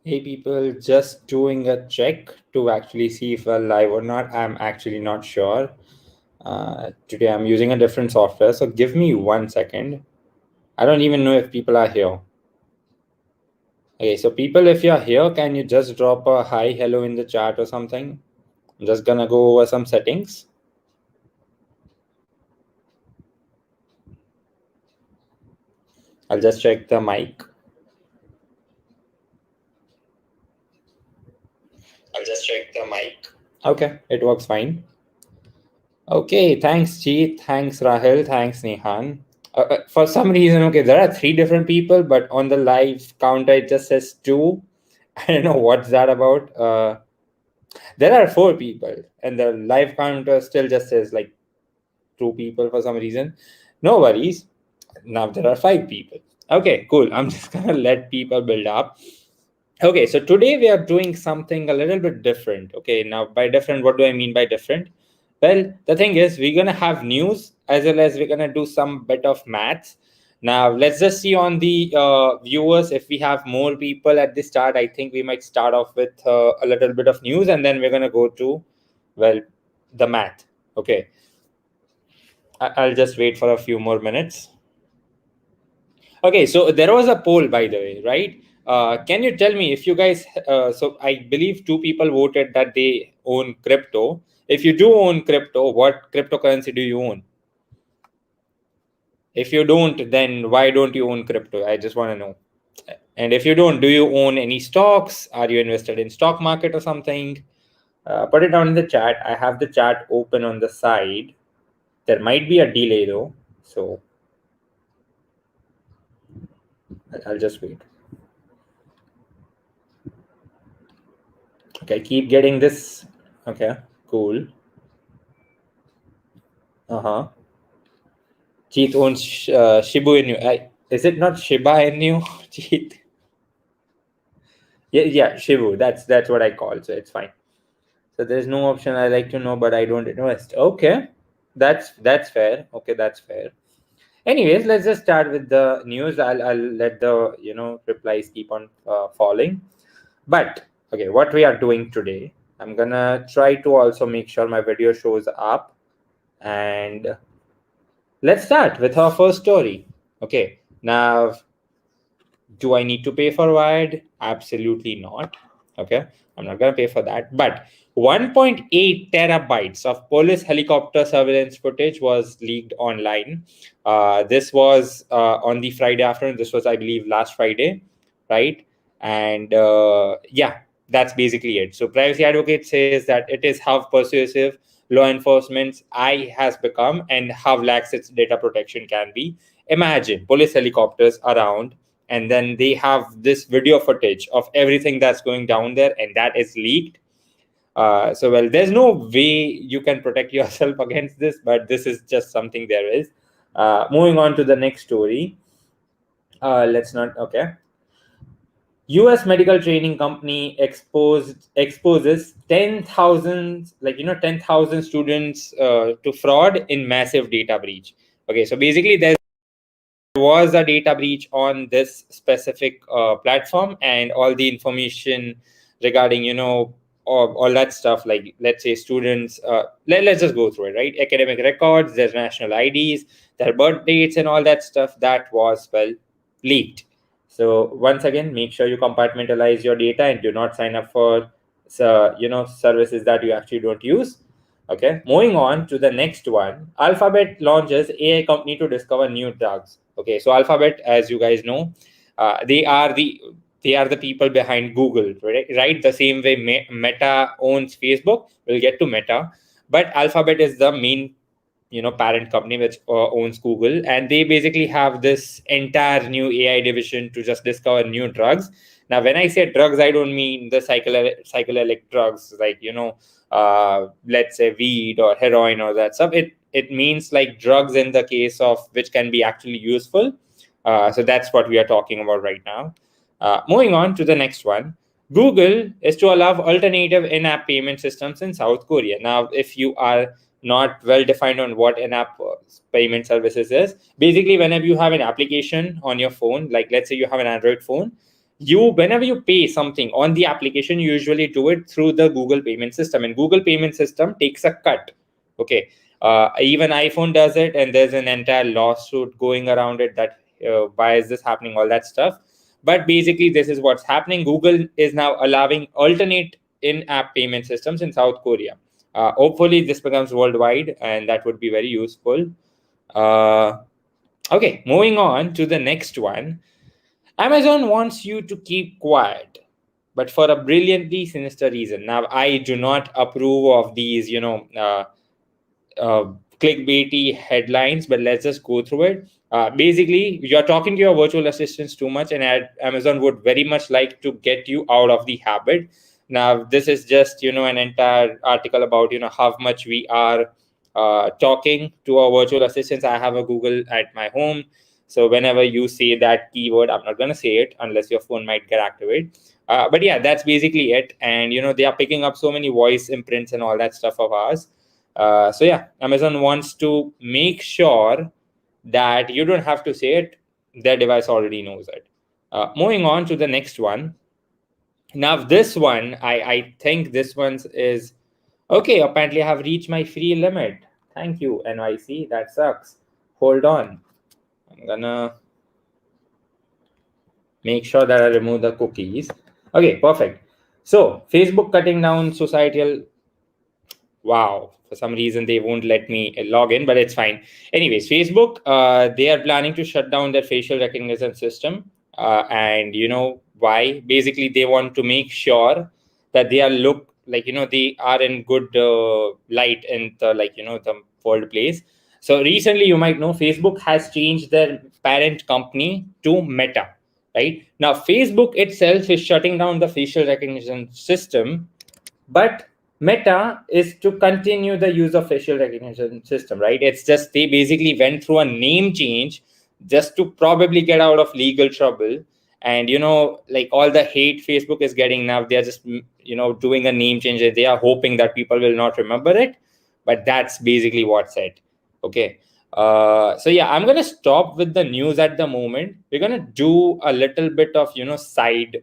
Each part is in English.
Hey people, just doing a check to actually see if we're live or not. I'm actually not sure. Today I'm using a different software, so give me 1 second. I don't even know if people are here. Okay, so people, if you're here, can you just drop a hi, hello in the chat or something? I'm just gonna go over some settings. I'll just check the mic. Okay, it works fine. Okay, thanks, Jeet. Thanks, Rahil. Thanks, Nehan. For some reason, okay, there are 3 different people, but on the live counter, it just says 2. I don't know what's that about. There are 4 people, and the live counter still just says like 2 people for some reason. No worries. Now there are 5 people. Okay, cool. I'm just gonna let people build up. Okay, so today we are doing something a little bit different. Okay, now by different, what do I mean by different? Well, the thing is, we're gonna have news as well as we're gonna do some bit of maths. Now, let's just see on the viewers if we have more people at the start. I think we might start off with a little bit of news and then we're gonna go to, well, the math. Okay, I'll just wait for a few more minutes. Okay, so there was a poll, by the way, right? Can you tell me if you guys, so I believe 2 people voted that they own crypto. If you do own crypto, what cryptocurrency do you own? If you don't, then why don't you own crypto? I just want to know. And if you don't, do you own any stocks? Are you invested in stock market or something? Put it down in the chat. I have the chat open on the side. There might be a delay though, so I'll just wait. Okay, keep getting this. Okay, cool. Cheat owns Shibu Inu. Is it not Shiba Inu? Cheat. Yeah, Shibu. That's what I call. So it's fine. So there's no option I like to know, but I don't invest. Okay, that's fair. Okay, that's fair. Anyways, let's just start with the news. I'll let the replies keep on falling. But okay, what we are doing today, I'm gonna try to also make sure my video shows up, and let's start with our first story. Okay, now do I need to pay for Wired? Absolutely not. Okay, I'm not gonna pay for that. But 1.8 terabytes of police helicopter surveillance footage was leaked online. This was on the Friday afternoon. This was, I believe, last Friday, right? And yeah, that's basically it. So Privacy Advocate says that it is how persuasive law enforcement's eye has become and how lax its data protection can be. Imagine police helicopters around, and then they have this video footage of everything that's going down there, and that is leaked. So, well, there's no way you can protect yourself against this, but this is just something there is. Moving on to the next story. Let's not, okay. US medical training company exposes 10,000 10,000 students to fraud in massive data breach. Okay, so basically there was a data breach on this specific platform, and all the information regarding all that stuff, like let's say students, let's just go through it, right? Academic records, their national IDs, their birth dates and all that stuff, that was, well, leaked. So once again, make sure you compartmentalize your data and do not sign up for services that you actually don't use. Okay, moving on to the next one. Alphabet launches AI company to discover new drugs. Okay, so Alphabet, as you guys know, they are the people behind Google, right? The same way Meta owns Facebook. We'll get to Meta, but Alphabet is the main parent company which owns Google, and they basically have this entire new AI division to just discover new drugs. Now, when I say drugs, I don't mean the psychedelic drugs like let's say weed or heroin or that stuff. It means like drugs in the case of which can be actually useful. So that's what we are talking about right now. Moving on to the next one. Google is to allow alternative in-app payment systems in South Korea. Now, if you are not well defined on what in-app payment services is, basically whenever you have an application on your phone, like let's say you have an Android phone, whenever you pay something on the application, you usually do it through the Google payment system, and Google payment system takes a cut. Okay. Even iPhone does it, and there's an entire lawsuit going around it that why is this happening, all that stuff. But basically, this is what's happening. Google is now allowing alternate in-app payment systems in South Korea. Hopefully, this becomes worldwide, and that would be very useful. Okay, moving on to the next one. Amazon wants you to keep quiet, but for a brilliantly sinister reason. Now, I do not approve of these, clickbaity headlines, but let's just go through it. Basically, you're talking to your virtual assistants too much, and Amazon would very much like to get you out of the habit. Now, this is just, an entire article about, how much we are talking to our virtual assistants. I have a Google at my home. So whenever you say that keyword, I'm not going to say it unless your phone might get activated. But yeah, that's basically it. And, they are picking up so many voice imprints and all that stuff of ours. So yeah, Amazon wants to make sure that you don't have to say it. Their device already knows it. Moving on to the next one. Now, this one, I think this one is, okay, apparently I have reached my free limit. Thank you, NYC. That sucks. Hold on. I'm gonna make sure that I remove the cookies. Okay, perfect. So Facebook cutting down societal. Wow, for some reason they won't let me log in, but it's fine. Anyways, Facebook, they are planning to shut down their facial recognition system. And you know why? Basically, they want to make sure that they are they are in good light in the the world place. So recently, you might know Facebook has changed their parent company to Meta. Right now, Facebook itself is shutting down the facial recognition system, but Meta is to continue the use of facial recognition system, right? It's just they basically went through a name change just to probably get out of legal trouble. And all the hate Facebook is getting now, they're just doing a name change. They are hoping that people will not remember it, but that's basically what's it. Okay. So yeah, I'm gonna stop with the news at the moment. We're gonna do a little bit of side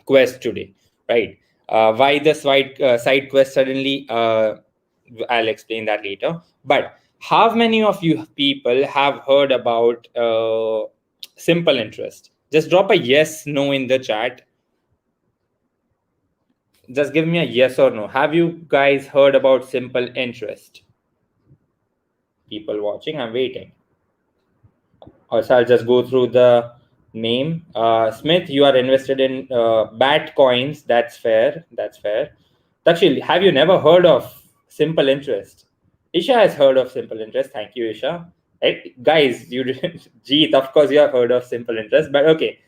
quest today, right? Why the side quest suddenly? I'll explain that later. But how many of you people have heard about simple interest? Just drop a yes, no in the chat. Just give me a yes or no. Have you guys heard about simple interest? People watching, I'm waiting. Also, I'll just go through the name. Smith, you are invested in BAT coins. That's fair. That's fair. Takshil, have you never heard of simple interest? Isha has heard of simple interest. Thank you, Isha. Right? Guys, you didn't. Jeet, of course, you have heard of simple interest, but okay.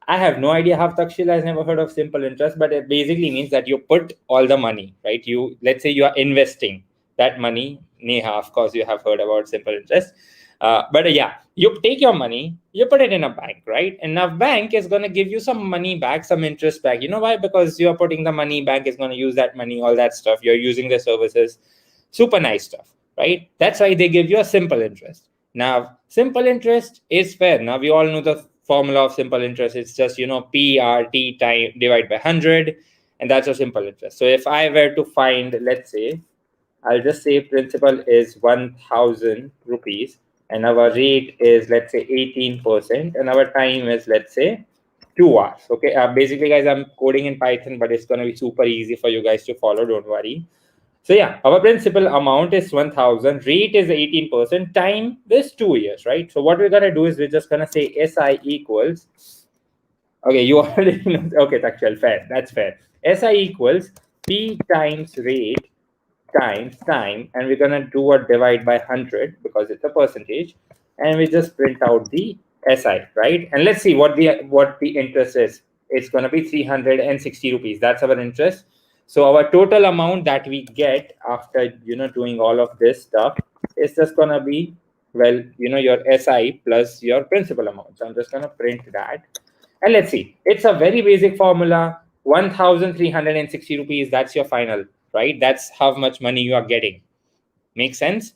I have no idea how Takshil has never heard of simple interest, but it basically means that you put all the money, right? Let's say you are investing that money. Neha, of course, you have heard about simple interest. But yeah, you take your money, you put it in a bank, right? And now bank is going to give you some money back, some interest back. You know why? Because you're putting the money, bank is going to use that money, all that stuff. You're using the services, super nice stuff, right? That's why they give you a simple interest. Now, simple interest is fair. Now, we all know the formula of simple interest. It's just, PRT time divided by 100, and that's a simple interest. So if I were to find, let's say, I'll just say principal is 1,000 rupees, and our rate is, let's say, 18%, and our time is, let's say, 2 hours. Okay, basically, guys, I'm coding in Python, but it's going to be super easy for you guys to follow. Don't worry. So yeah, our principal amount is 1,000, rate is 18%, time is 2 years, right? So what we're going to do is we're just going to say SI equals, okay, you already know, okay, Takshal, fair, that's fair. SI equals P times rate times time, and we're going to do a divide by 100 because it's a percentage, and we just print out the SI, right? And let's see what the interest is. It's going to be 360 rupees. That's our interest. So our total amount that we get after doing all of this stuff is just going to be, well, your SI plus your principal amount. So I'm just going to print that, and let's see. It's a very basic formula. 1,360 rupees. That's your final, right? That's how much money you are getting. Make sense?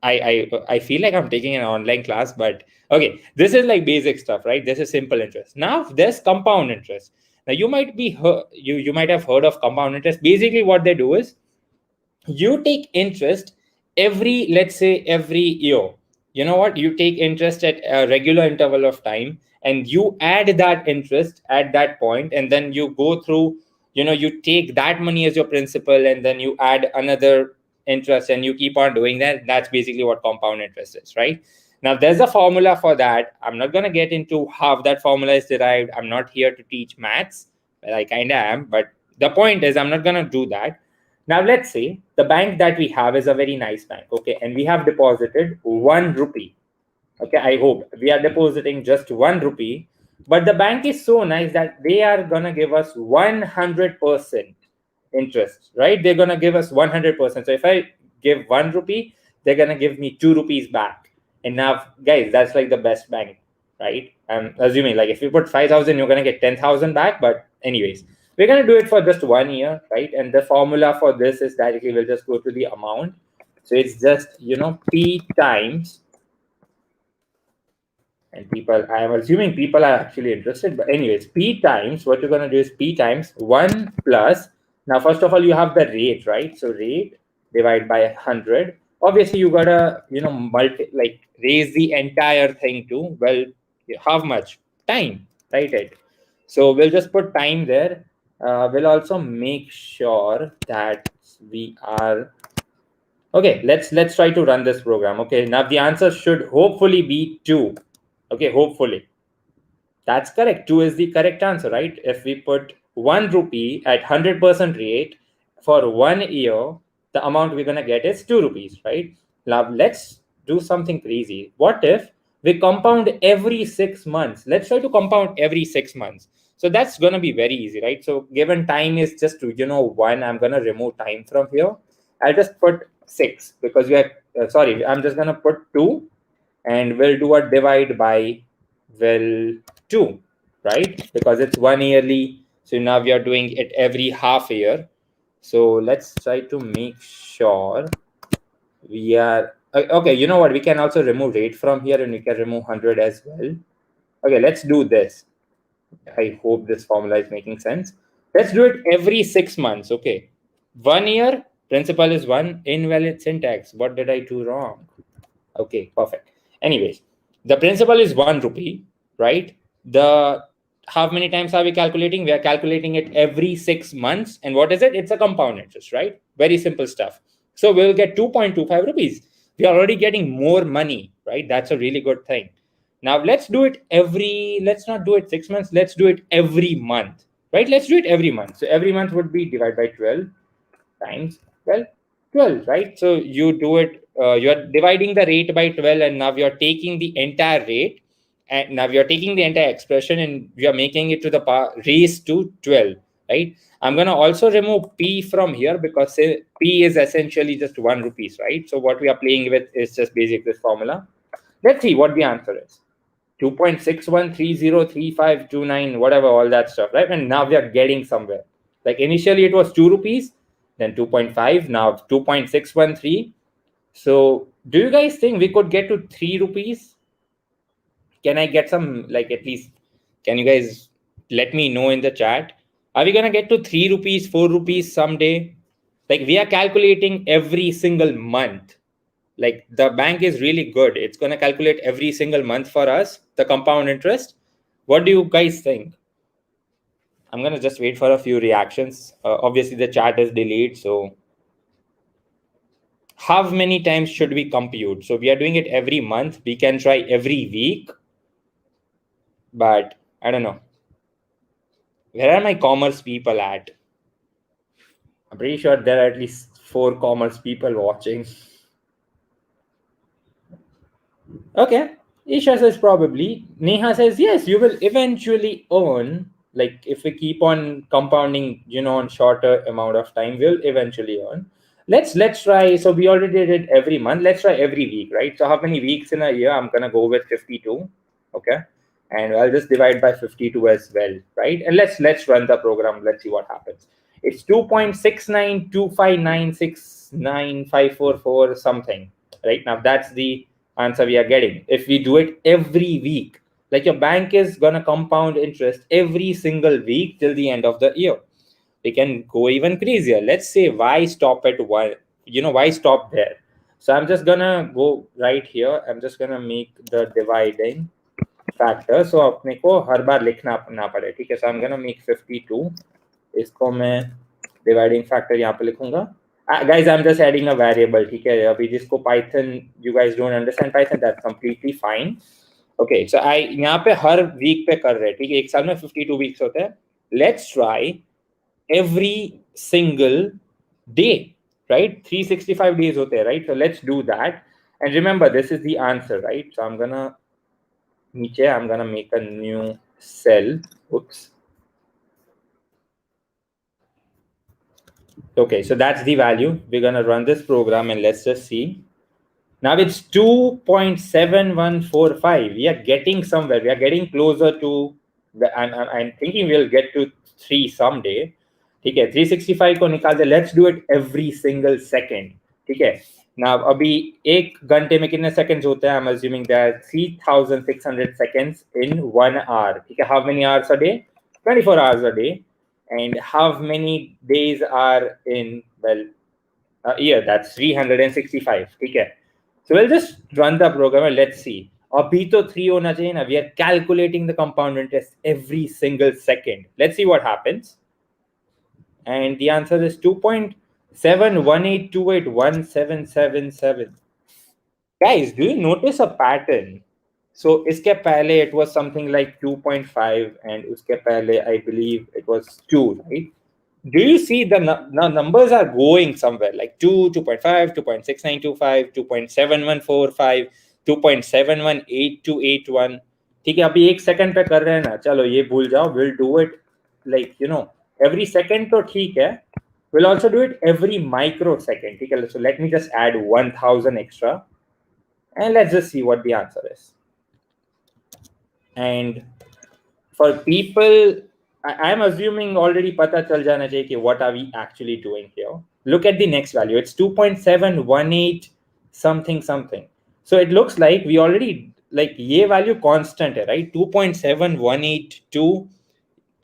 I feel like I'm taking an online class, but okay, this is like basic stuff, right? This is simple interest. Now there's compound interest. Now you might be you might have heard of compound interest. Basically, what they do is you take interest every, let's say, every year. You know what, you take interest at a regular interval of time, and you add that interest at that point, and then you go through, you take that money as your principal, and then you add another interest, and you keep on doing that. That's basically what compound interest is, right? Now there's a formula for that. I'm not going to get into how that formula is derived. I'm not here to teach maths. Well, I kind of am, but the point is I'm not going to do that. Now, let's say the bank that we have is a very nice bank, okay, and we have deposited 1 rupee. Okay, I hope we are depositing just 1 rupee, but the bank is so nice that they are gonna give us 100% interest, right? They're gonna give us 100%. So if I give 1 rupee, they're gonna give me 2 rupees back. And now, guys, that's like the best bank, right? I'm assuming like if you put 5,000, you're gonna get 10,000 back. But anyways, we're going to do it for just 1 year, right? And the formula for this is directly, we'll just go to the amount. So it's just, P times, and people, I'm assuming people are actually interested, but anyways, P times, what you're going to do is P times 1 plus, now first of all, you have the rate, right? So rate divided by 100. Obviously, you got to, raise the entire thing to, well, how much? Time, right? So we'll just put time there. We'll also make sure that we are okay. Let's try to run this program. Okay, now the answer should hopefully be 2. Okay, hopefully that's correct. 2 is the correct answer, right? If we put 1 rupee at 100% rate for 1 year, the amount we're gonna get is 2 rupees, right? Now let's do something crazy. What if we compound every 6 months? Let's try to compound every 6 months. So that's gonna be very easy, right? So given time is just 1, I'm gonna remove time from here. I'll just put 6 because we are sorry. I'm just gonna put 2, and we'll do a divide by 2, right? Because it's 1 yearly. So now we are doing it every half year. So let's try to make sure we are okay. You know what? We can also remove rate from here, and we can remove 100 as well. Okay, let's do this. I hope this formula is making sense. Let's do it every 6 months. Okay, 1 year, principal is 1, invalid syntax. What did I do wrong? Okay, perfect. Anyways, the principal is 1 rupee, right? The how many times are we calculating? We are calculating it every 6 months. And what is it? It's a compound interest, right? Very simple stuff. So we'll get 2.25 rupees. We are already getting more money, right? That's a really good thing. Now let's do it let's not do it 6 months. Let's do it every month, right? Let's do it every month. So every month would be divided by 12 times, well, 12, right? So you do it, you're dividing the rate by 12, and now you're taking the entire rate, and now you're taking the entire expression, and you're making it to the power raised to 12, right? I'm going to also remove P from here because P is essentially just 1 rupees, right? So what we are playing with is just basic this formula. Let's see what the answer is. 2.61303529, whatever, all that stuff, right? And now we are getting somewhere. Like initially it was 2 rupees, then 2.5, now 2.613. So do you guys think we could get to 3 rupees? Can I get some, like, at least, can you guys let me know in the chat? Are we going to get to 3 rupees, 4 rupees someday? Like, we are calculating every single month. Like, the bank is really good. It's going to calculate every single month for us, the compound interest. What do you guys think? I'm going to just wait for a few reactions. Obviously, the chat is delayed. So how many times should we compute? So we are doing it every month. We can try every week. But I don't know. Where are my commerce people at? I'm pretty sure there are at least 4 commerce people watching. Okay. Isha says probably. Neha says, yes, you will eventually earn. Like if we keep on compounding, on shorter amount of time, we'll eventually earn. Let's try. So we already did every month. Let's try every week, right? So how many weeks in a year? I'm going to go with 52. Okay. And I'll just divide by 52 as well, right? And let's run the program. Let's see what happens. It's 2.6925969544 something, right? Now that's the answer we are getting. If we do it every week, like your bank is gonna compound interest every single week till the end of the year. We can go even crazier. Let's say, why stop at one? Why stop there? So I'm just gonna go right here. I'm just gonna make the dividing factor, so अपने को हर बार लिखना ना पड़े, ठीक है? So I'm gonna make 52. इसको मैं dividing factor यहाँ पे लिखूंगा. Guys, I'm just adding a variable, ठीक है? अभी जिसको Python, you guys don't understand Python, that's completely fine. Okay, so I यहाँ पे हर week पे कर रहे हैं, ठीक है? एक साल में 52 weeks होते हैं. Let's try every single day, right? 365 days hote hai, right? So let's do that. And remember, this is the answer, right? So I'm gonna make a new cell. Oops. Okay, so that's the value. We're gonna run this program and let's just see. Now it's 2.7145. We are getting somewhere. We are getting closer to I'm thinking we'll get to 3 someday. ठीक है, 365 को निकाल दे. Let's do it every single second. ठीक है. Now अभी एक घंटे में कितने seconds होते हैं? I'm assuming there are 3,600 seconds in 1 hour. ठीक है. How many hours a day? 24 hours a day. And how many days are in, well, a year? That's 365. ठीक है. So we'll just run the program and let's see. Abhi to 3 hona chahiye na. We are calculating the compound interest every single second. Let's see what happens. And the answer is 2.718281777. Guys, do you notice a pattern? So iske pehle it was something like 2.5 and uske pehle I believe it was 2, right? Do you see the numbers are going somewhere like 2, 2.5, 2.6925, 2.7145, 2.718281. ठीक है, अभी एक second पे कर रहे हैं ना, चलो ये भूल जाओ. We'll do it like every second तो ठीक है. We'll also do it every microsecond. ठीक है, so let me just add 1,000 extra and let's just see what the answer is. And for people, I'm assuming already pata chal jana chahiye ki what are we actually doing here. Look at the next value. It's 2.718 something something. So it looks like we already, like ye value constant hai, right? 2.7182.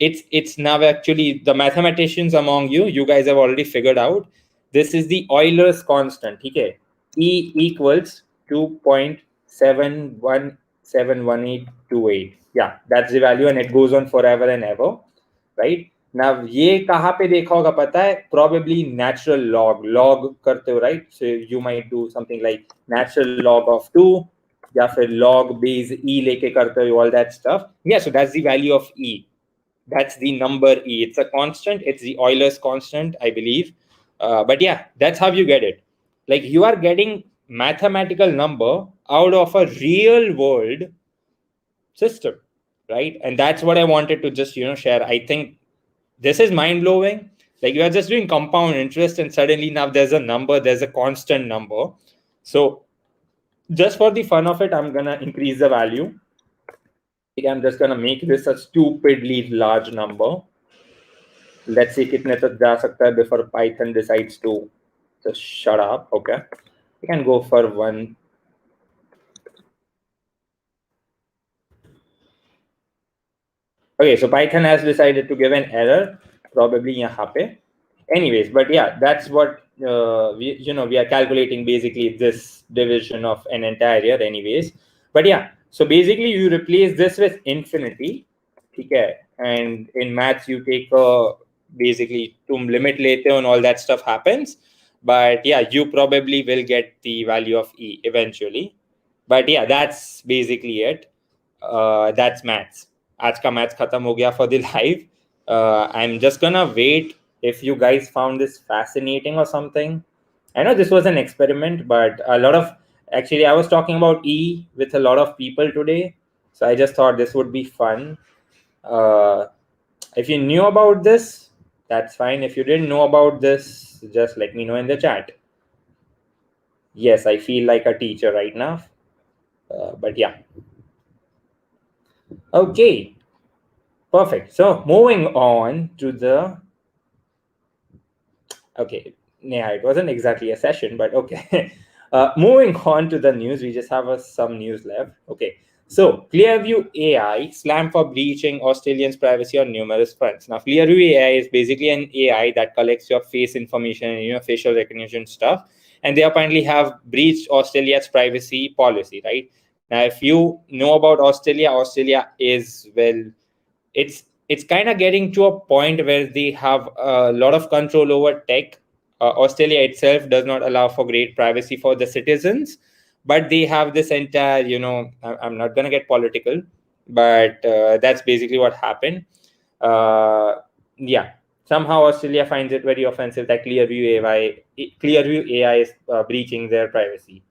It's now actually the mathematicians among you guys have already figured out this is the Euler's constant. Okay, E equals 2.717828. Yeah, that's the value and it goes on forever and ever, right? Now ये कहाँ पे देखा होगा पता है? Probably natural log करते हो, right? So you might do something like natural log of 2 या फिर log base E लेके करते हो, all that stuff. Yeah, so that's the value of E. That's the number E. It's a constant. It's the Euler's constant, I believe. But yeah, that's how you get it. Like you are getting mathematical number out of a real world system, right? And that's what I wanted to just share. I think this is mind blowing. Like you are just doing compound interest, and suddenly now there's a number, there's a constant number. So just for the fun of it, I'm gonna increase the value. I'm just gonna make this a stupidly large number. Let's see kitne tak ja sakta hai before Python decides to just shut up. Okay, we can go for 1. Okay, so Python has decided to give an error, probably yahan pe. Anyways, but yeah, that's what we are calculating basically this division of an entire year. Anyways, but yeah, so basically you replace this with infinity, okay? And in maths you take basically tum limit lete ho and all that stuff happens. But yeah, you probably will get the value of E eventually. But yeah, that's basically it. That's maths. आज का maths खत्म हो गया for the live. I'm just gonna wait if you guys found this fascinating or something. I know this was an experiment, but actually I was talking about E with a lot of people today, so I just thought this would be fun. If you knew about this, that's fine. If you didn't know about this, just let me know in the chat. Yes, I feel like a teacher right now, but yeah. Okay, perfect. So moving on to the, okay, yeah, it wasn't exactly a session, but okay. Moving on to the news, we just have some news left. Okay, so Clearview AI slammed for breaching Australians' privacy on numerous fronts. Now, Clearview AI is basically an AI that collects your face information and facial recognition stuff, and they apparently have breached Australia's privacy policy. Right now, if you know about Australia, Australia is it's kind of getting to a point where they have a lot of control over tech. Australia itself does not allow for great privacy for the citizens, but they have this entire, I'm not going to get political, but that's basically what happened. Yeah, somehow Australia finds it very offensive that Clearview AI is breaching their privacy,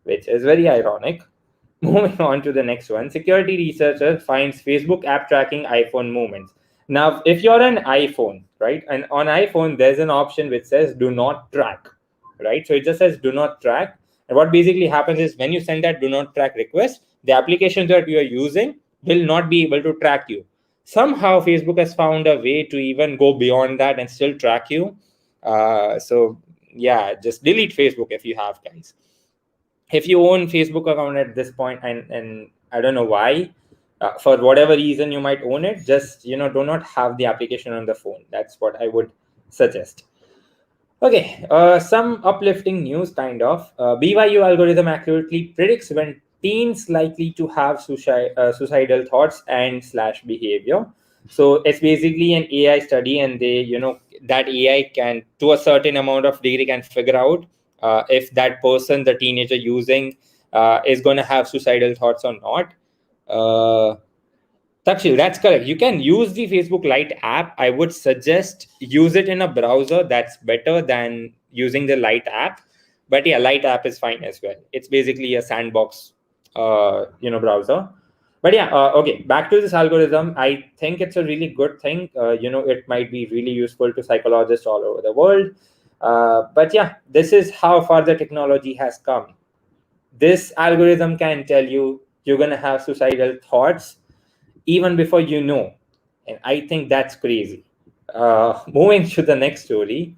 which is very ironic. Moving on to the next one, security researcher finds Facebook app tracking iPhone movements. Now, if you're an iPhone, right, and on iPhone, there's an option which says do not track, right? So it just says do not track. And what basically happens is when you send that do not track request, the application that you are using will not be able to track you. Somehow, Facebook has found a way to even go beyond that and still track you. So, yeah, just delete Facebook if you have, guys. If you own Facebook account at this point, and I don't know why, for whatever reason you might own it, just do not have the application on the phone. That's what I would suggest. Okay, some uplifting news kind of. BYU algorithm accurately predicts when teens likely to have suicidal thoughts and slash behavior. So it's basically an AI study, and they that AI can, to a certain amount of degree, can figure out if that person, the teenager using, is going to have suicidal thoughts or not. Takshil, that's correct. You can use the Facebook Lite app. I would suggest use it in a browser. That's better than using the Lite app. But yeah, Lite app is fine as well. It's basically a sandbox, browser. But yeah, okay. Back to this algorithm. I think it's a really good thing. It might be really useful to psychologists all over the world. But yeah, this is how far the technology has come. This algorithm can tell you you're gonna have suicidal thoughts even before you know. And I think that's crazy. Moving to the next story,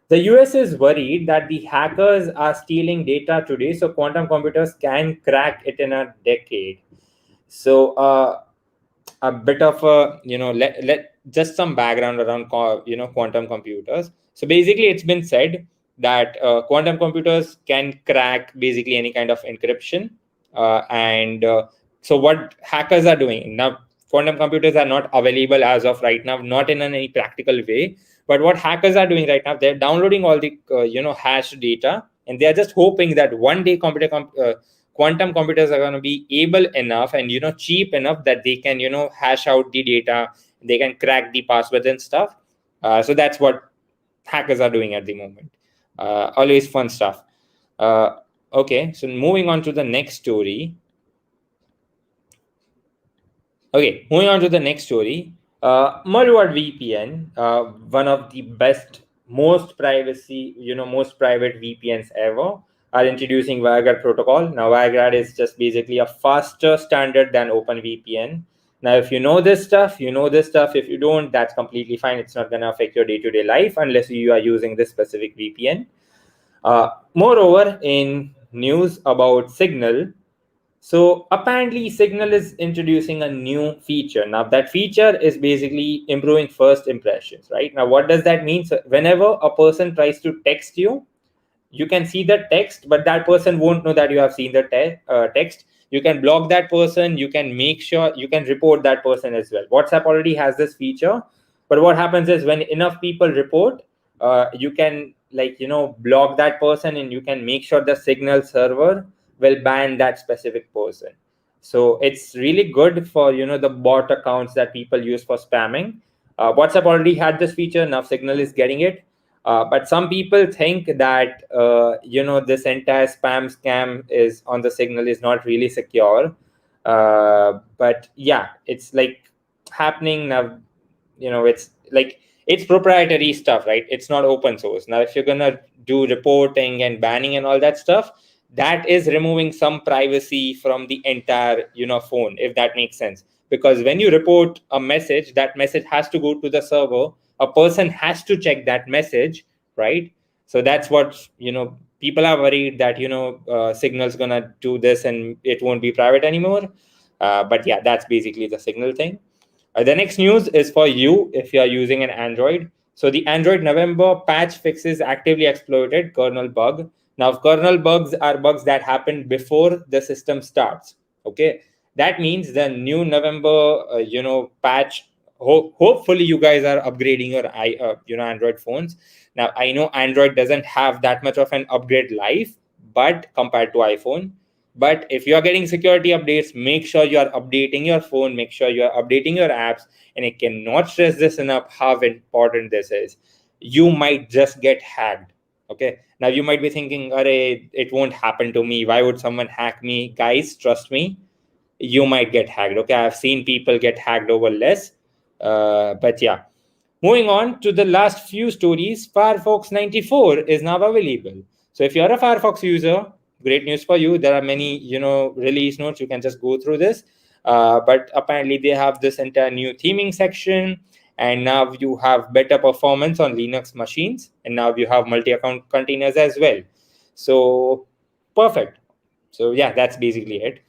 the US is worried that the hackers are stealing data today, so quantum computers can crack it in a decade. So a bit of a let just some background around quantum computers. So basically, it's been said that quantum computers can crack basically any kind of encryption, and so what hackers are doing now, quantum computers are not available as of right now, not in any practical way. But what hackers are doing right now, they're downloading all the hashed data, and they are just hoping that one day quantum computers are going to be able enough and cheap enough that they can hash out the data, they can crack the passwords and stuff. So that's what hackers are doing at the moment. Always fun stuff. Okay, so moving on to the next story. Okay, moving on to the next story. Malware VPN, one of the best, most most private VPNs ever, are introducing WireGuard protocol. Now, WireGuard is just basically a faster standard than OpenVPN. Now, if you know this stuff, you know this stuff. If you don't, that's completely fine. It's not going to affect your day-to-day life unless you are using this specific VPN. Moreover, in news about Signal, so apparently Signal is introducing a new feature. Now that feature is basically improving first impressions, right? Now what does that mean? So whenever a person tries to text you, you can see the text, but that person won't know that you have seen the text. You can block that person. You can make sure you can report that person as well. WhatsApp already has this feature, but what happens is when enough people report, you can block that person, and you can make sure the Signal server will ban that specific person. So it's really good for the bot accounts that people use for spamming. WhatsApp already had this feature. Now Signal is getting it. But some people think that this entire spam scam is on the Signal is not really secure. But yeah, it's like happening now. It's like it's proprietary stuff, right? It's not open source. Now, if you're gonna do reporting and banning and all that stuff, that is removing some privacy from the entire phone, if that makes sense. Because when you report a message, that message has to go to the server. A person has to check that message, right? So that's what people are worried that Signal's gonna do this and it won't be private anymore. But yeah, that's basically the Signal thing. The next news is for you if you are using an Android. So the Android November patch fixes actively exploited kernel bug. Now, kernel bugs are bugs that happen before the system starts. Okay, that means the new November, patch. Hopefully, you guys are upgrading your Android phones. Now, I know Android doesn't have that much of an upgrade life, but compared to iPhone, but if you are getting security updates, make sure you are updating your phone, make sure you are updating your apps. And I cannot stress this enough how important this is. You might just get hacked. Okay. Now you might be thinking, Array, it won't happen to me. Why would someone hack me? Guys, trust me, you might get hacked. Okay. I've seen people get hacked over less. But yeah. Moving on to the last few stories, Firefox 94 is now available. So if you're a Firefox user, great news for you. There are many, release notes. You can just go through this. But apparently they have this entire new theming section. And now you have better performance on Linux machines. And now you have multi-account containers as well. So perfect. So yeah, that's basically it.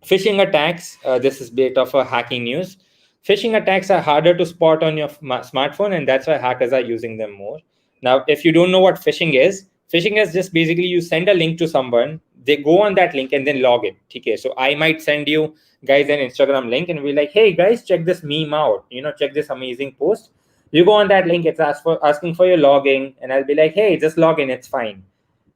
Phishing attacks. This is bit of a hacking news. Phishing attacks are harder to spot on your smartphone, and that's why hackers are using them more. Now, if you don't know what phishing is just basically you send a link to someone, they go on that link and then log in. Okay, so I might send you guys an Instagram link and be like, hey guys, check this meme out. Check this amazing post. You go on that link, it's asking for your login, and I'll be like, hey, just log in, it's fine.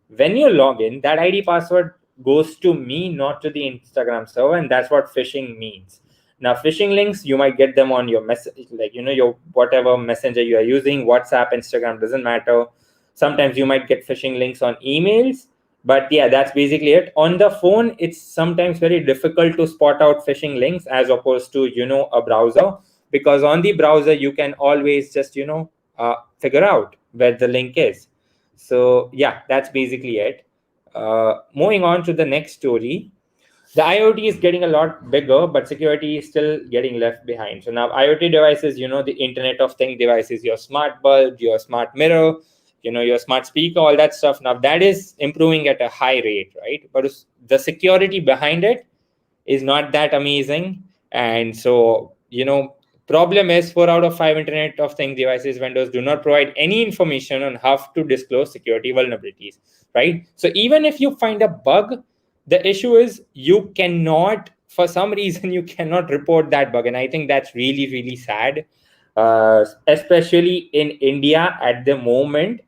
When you log in, that ID password goes to me, not to the Instagram server, and that's what phishing means. Now, phishing links, you might get them on your message, like, your whatever messenger you are using, WhatsApp, Instagram, doesn't matter. Sometimes you might get phishing links on emails, but yeah, that's basically it. On the phone, it's sometimes very difficult to spot out phishing links as opposed to, a browser, because on the browser, you can always just, figure out where the link is. So yeah, that's basically it. Moving on to the next story. The IoT is getting a lot bigger, but security is still getting left behind. So now IoT devices, the Internet of Things devices, your smart bulb, your smart mirror, your smart speaker, all that stuff. Now that is improving at a high rate, right? But the security behind it is not that amazing. And so, problem is 4 out of 5 Internet of Things devices vendors do not provide any information on how to disclose security vulnerabilities, right? So even if you find a bug, the issue is you cannot, for some reason, you cannot report that bug. And I think that's really, really sad, especially in India at the moment.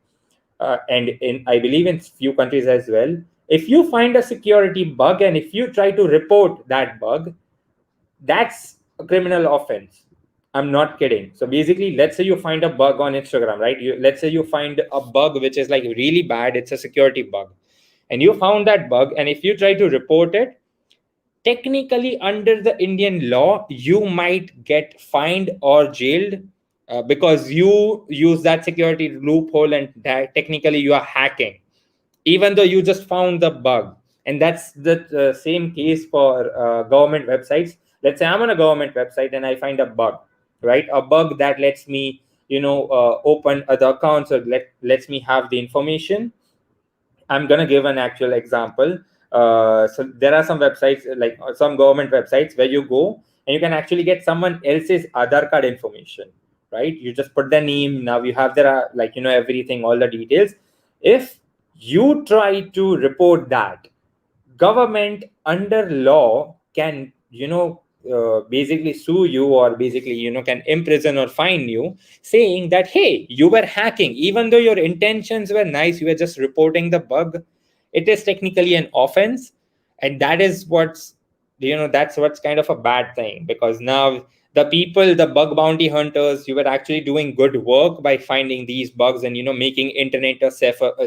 And I believe in few countries as well. If you find a security bug and if you try to report that bug, that's a criminal offense. I'm not kidding. So basically, let's say you find a bug on Instagram, right? Let's say you find a bug which is like really bad. It's a security bug. And you found that bug. And if you try to report it, technically under the Indian law, you might get fined or jailed because you use that security loophole and that technically you are hacking, even though you just found the bug. And that's the same case for government websites. Let's say I'm on a government website and I find a bug, right? A bug that lets me, open other accounts or lets me have the information. I'm going to give an actual example. So there are some websites, like some government websites, where you go and you can actually get someone else's Aadhaar card information, right? You just put their name. Now you have their, everything, all the details. If you try to report that, government under law can, basically sue you, or basically, can imprison or fine you, saying that, hey, you were hacking, even though your intentions were nice, you were just reporting the bug. It is technically an offense. And that is that's what's kind of a bad thing, because now the bug bounty hunters, you were actually doing good work by finding these bugs and, making internet a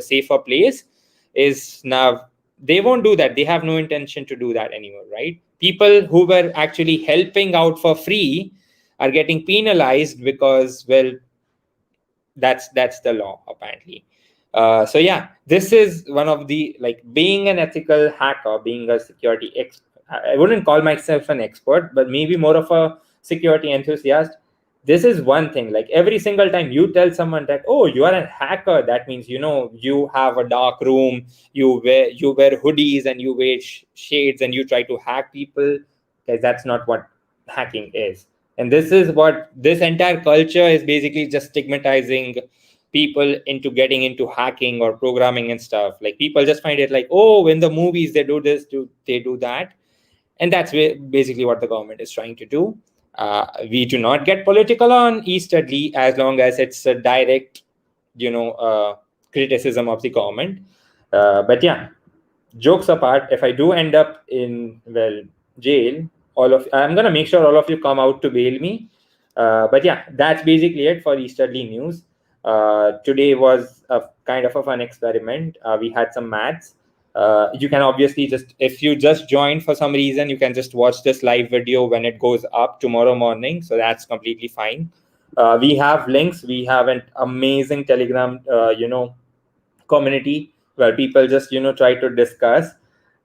safer place, is now they won't do that. They have no intention to do that anymore, right? People who were actually helping out for free are getting penalized because, well, that's the law apparently. So yeah, this is one of the, like, being an ethical hacker, being a security expert. I wouldn't call myself an expert, but maybe more of a security enthusiast. this is one thing. Like every single time you tell someone that, oh, you are a hacker, that means, you have a dark room, you wear hoodies and you wear shades and you try to hack people. Guys, that's not what hacking is. And this is what this entire culture is basically just stigmatizing people into getting into hacking or programming and stuff. Like people just find it like, oh, in the movies they do this, they do that. And that's basically what the government is trying to do. We do not get political on Estudely as long as it's a direct, criticism of the government. But yeah, jokes apart, if I do end up in jail, I'm gonna make sure all of you come out to bail me. But yeah, that's basically it for Easterly news. Today was a kind of a fun experiment. We had some maths. You can obviously if you just joined for some reason, you can just watch this live video when it goes up tomorrow morning. So that's completely fine. We have links. We have an amazing Telegram, community where people just try to discuss.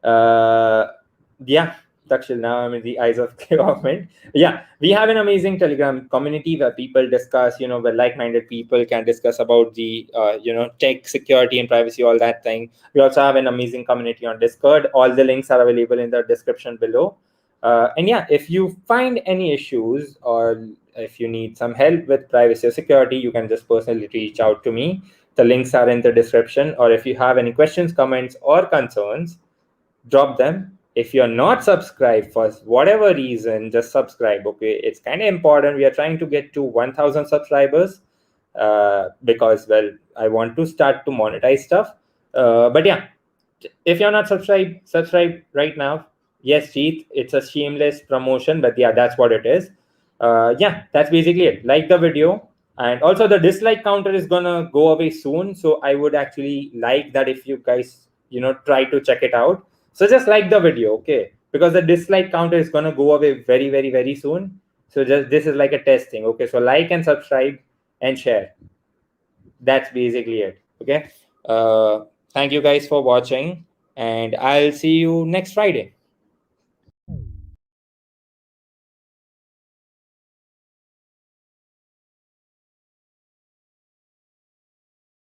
Yeah, Takshil, now I'm in the eyes of the government. Yeah, we have an amazing Telegram community where people discuss, where like-minded people can discuss about the tech, security and privacy, all that thing. We also have an amazing community on Discord. All the links are available in the description below. And yeah, if you find any issues or if you need some help with privacy or security, you can just personally reach out to me. The links are in the description. Or if you have any questions, comments, or concerns, drop them. If you're not subscribed for whatever reason, just subscribe. Okay, it's kind of important. We are trying to get to 1,000 subscribers because, well, I want to start to monetize stuff. But yeah, if you're not subscribed, subscribe right now. Yes, Jeet, it's a shameless promotion, but yeah, that's what it is. Yeah, that's basically it. Like the video. And also the dislike counter is gonna go away soon. So I would actually like that if you guys, try to check it out. So just like the video, okay? Because the dislike counter is gonna go away very, very, very soon. So just this is like a testing, okay? So like and subscribe and share. That's basically it, okay? Thank you guys for watching, and I'll see you next Friday.